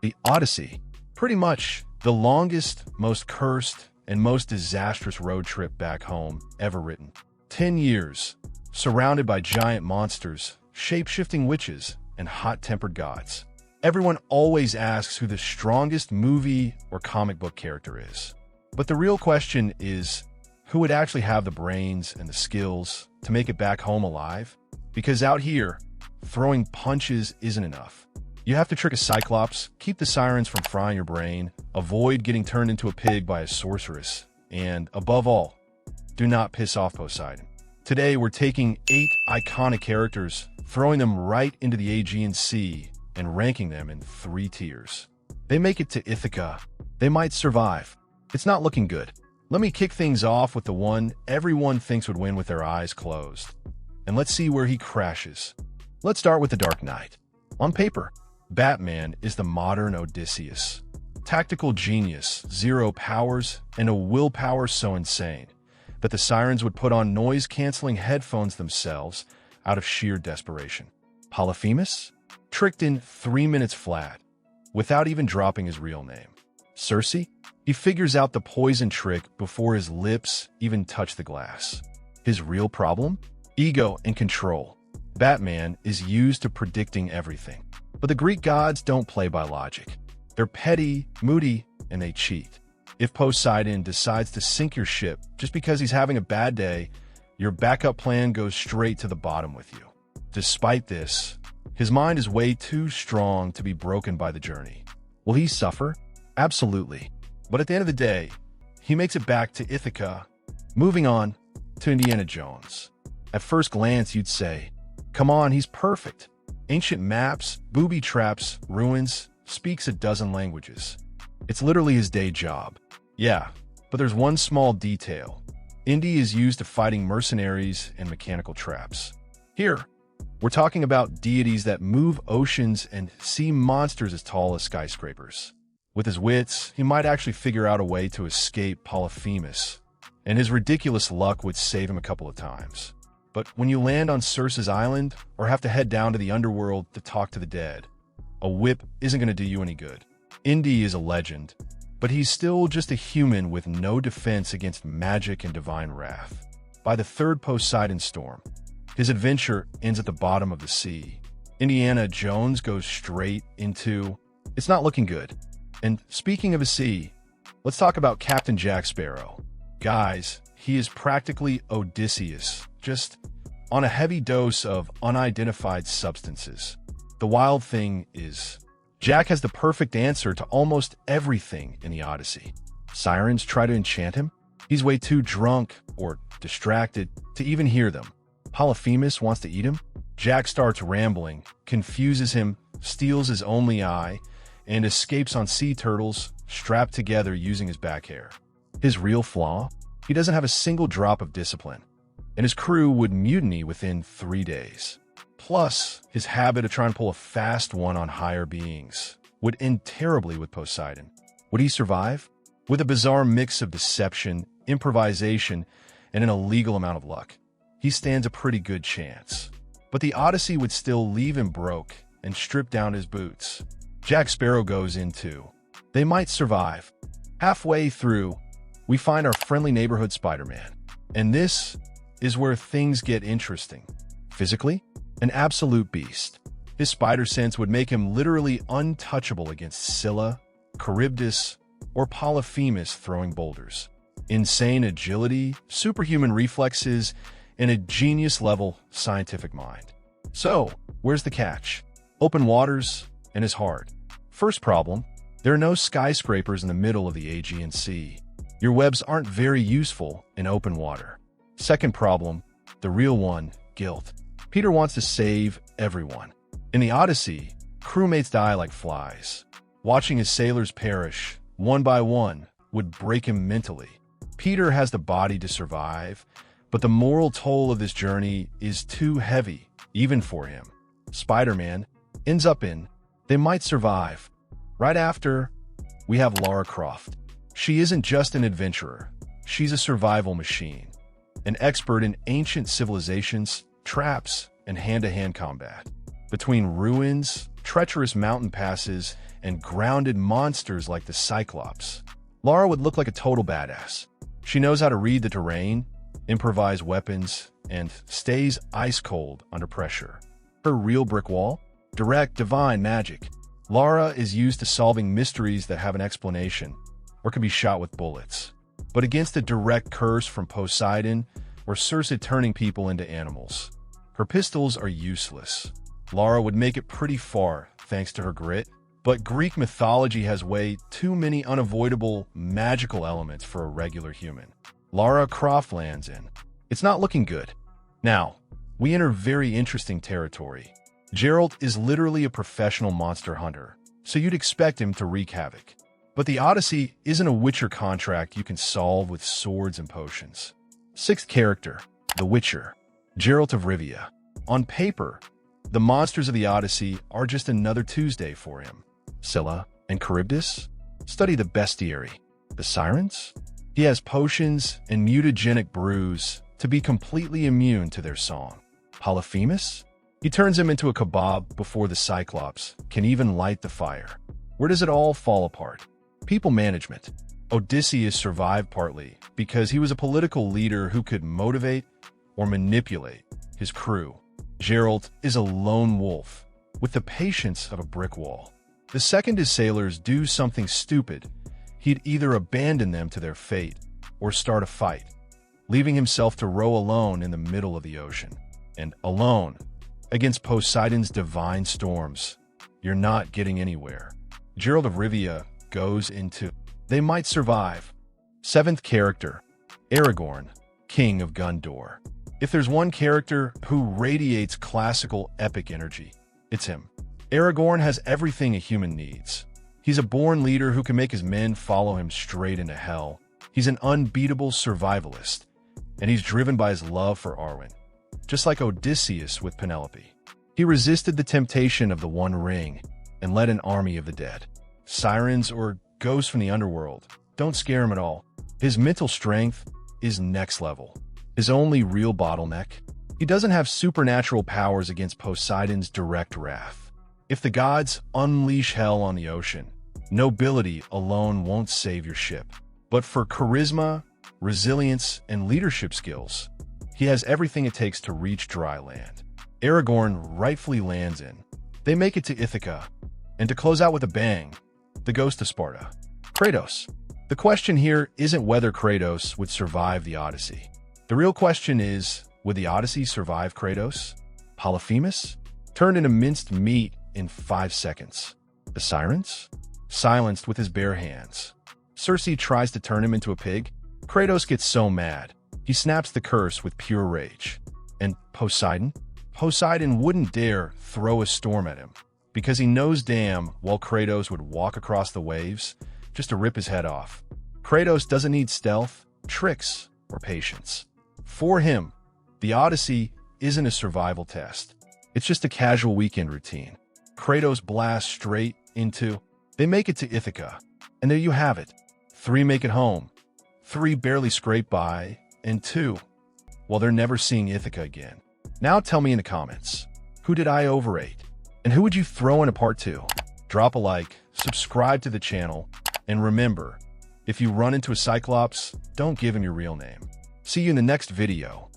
The Odyssey, pretty much the longest, most cursed, and most disastrous road trip back home ever written. 10 years, surrounded by giant monsters, shape-shifting witches, and hot-tempered gods. Everyone always asks who the strongest movie or comic book character is. But the real question is, who would actually have the brains and the skills to make it back home alive? Because out here, throwing punches isn't enough. You have to trick a Cyclops, keep the sirens from frying your brain, avoid getting turned into a pig by a sorceress, and, above all, do not piss off Poseidon. Today, we're taking 8 iconic characters, throwing them right into the Aegean Sea, and ranking them in 3 tiers. They make it to Ithaca. They might survive. It's not looking good. Let me kick things off with the one everyone thinks would win with their eyes closed. And let's see where he crashes. Let's start with the Dark Knight. On paper, Batman is the modern Odysseus. Tactical genius, 0 powers, and a willpower so insane that the sirens would put on noise-canceling headphones themselves out of sheer desperation. Polyphemus? Tricked in 3 minutes flat, without even dropping his real name. Circe? He figures out the poison trick before his lips even touch the glass. His real problem? Ego and control. Batman is used to predicting everything. But the Greek gods don't play by logic. They're petty, moody, and they cheat. If Poseidon decides to sink your ship just because he's having a bad day, your backup plan goes straight to the bottom with you. Despite this, his mind is way too strong to be broken by the journey. Will he suffer? Absolutely. But at the end of the day, he makes it back to Ithaca. Moving on to Indiana Jones. At first glance, you'd say, come on, he's perfect. Ancient maps, booby traps, ruins, speaks a dozen languages. It's literally his day job. Yeah, but there's one small detail. Indy is used to fighting mercenaries and mechanical traps. Here, we're talking about deities that move oceans and sea monsters as tall as skyscrapers. With his wits, he might actually figure out a way to escape Polyphemus, and his ridiculous luck would save him a couple of times. But when you land on Circe's island or have to head down to the underworld to talk to the dead, a whip isn't going to do you any good. Indy is a legend, but he's still just a human with no defense against magic and divine wrath. By the 3rd Poseidon storm, his adventure ends at the bottom of the sea. Indiana Jones goes straight into, it's not looking good. And speaking of a sea, let's talk about Captain Jack Sparrow. Guys, he is practically Odysseus, just on a heavy dose of unidentified substances. The wild thing is, Jack has the perfect answer to almost everything in the Odyssey. Sirens try to enchant him. He's way too drunk or distracted to even hear them. Polyphemus wants to eat him. Jack starts rambling, confuses him, steals his only eye, and escapes on sea turtles strapped together using his back hair. His real flaw? He doesn't have a single drop of discipline, and his crew would mutiny within 3 days. Plus, his habit of trying to pull a fast one on higher beings would end terribly with Poseidon. Would he survive? With a bizarre mix of deception, improvisation, and an illegal amount of luck, he stands a pretty good chance. But the Odyssey would still leave him broke and strip down his boots. Jack Sparrow goes into, they might survive. Halfway through, we find our friendly neighborhood Spider-Man. And this is where things get interesting. Physically, an absolute beast. His spider sense would make him literally untouchable against Scylla, Charybdis, or Polyphemus throwing boulders. Insane agility, superhuman reflexes, and a genius-level scientific mind. So, where's the catch? Open waters and his heart. First problem, there are no skyscrapers in the middle of the Aegean Sea. Your webs aren't very useful in open water. Second problem, the real one, guilt. Peter wants to save everyone. In the Odyssey, crewmates die like flies. Watching his sailors perish, one by one, would break him mentally. Peter has the body to survive, but the moral toll of this journey is too heavy, even for him. Spider-Man ends up in, they might survive. Right after, we have Lara Croft. She isn't just an adventurer. She's a survival machine, an expert in ancient civilizations, traps, and hand-to-hand combat. Between ruins, treacherous mountain passes, and grounded monsters like the Cyclops. Lara would look like a total badass. She knows how to read the terrain, improvise weapons, and stays ice cold under pressure. Her real brick wall? Direct divine magic. Lara is used to solving mysteries that have an explanation, or can be shot with bullets. But against a direct curse from Poseidon, or Circe turning people into animals, her pistols are useless. Lara would make it pretty far thanks to her grit, but Greek mythology has way too many unavoidable magical elements for a regular human. Lara Croft lands in. It's not looking good. Now, we enter very interesting territory. Geralt is literally a professional monster hunter, so you'd expect him to wreak havoc. But the Odyssey isn't a Witcher contract you can solve with swords and potions. Sixth character, the Witcher, Geralt of Rivia. On paper, the monsters of the Odyssey are just another Tuesday for him. Scylla and Charybdis? Study the bestiary. The sirens? He has potions and mutagenic brews to be completely immune to their song. Polyphemus? He turns him into a kebab before the Cyclops can even light the fire. Where does it all fall apart? People management. Odysseus survived partly because he was a political leader who could motivate or manipulate his crew. Geralt is a lone wolf with the patience of a brick wall. The second his sailors do something stupid, he'd either abandon them to their fate or start a fight, leaving himself to row alone in the middle of the ocean. And alone, against Poseidon's divine storms, you're not getting anywhere. Geralt of Rivia goes into they might survive. Seventh character, Aragorn, King of Gondor. If there's one character who radiates classical epic energy, it's him. Aragorn has everything a human needs. He's a born leader who can make his men follow him straight into hell. He's an unbeatable survivalist, and he's driven by his love for Arwen. Just like Odysseus with Penelope, he resisted the temptation of the One Ring and led an army of the dead. Sirens or ghosts from the underworld don't scare him at all. His mental strength is next level. His only real bottleneck? He doesn't have supernatural powers against Poseidon's direct wrath. If the gods unleash hell on the ocean, nobility alone won't save your ship. But for charisma, resilience, and leadership skills, he has everything it takes to reach dry land. Aragorn rightfully lands in. They make it to Ithaca, and to close out with a bang, the Ghost of Sparta. Kratos. The question here isn't whether Kratos would survive the Odyssey. The real question is, would the Odyssey survive Kratos? Polyphemus? Turned into minced meat in 5 seconds. The sirens? Silenced with his bare hands. Circe tries to turn him into a pig. Kratos gets so mad, he snaps the curse with pure rage. And Poseidon? Poseidon wouldn't dare throw a storm at him, because he knows damn well Kratos would walk across the waves just to rip his head off. Kratos doesn't need stealth, tricks, or patience. For him, the Odyssey isn't a survival test. It's just a casual weekend routine. Kratos blasts straight into. They make it to Ithaca, and there you have it. 3 make it home, 3 barely scrape by, and 2, well, they're never seeing Ithaca again. Now tell me in the comments, who did I overrate? And who would you throw in a part 2? Drop a like, subscribe to the channel, and remember, if you run into a Cyclops, don't give him your real name. See you in the next video.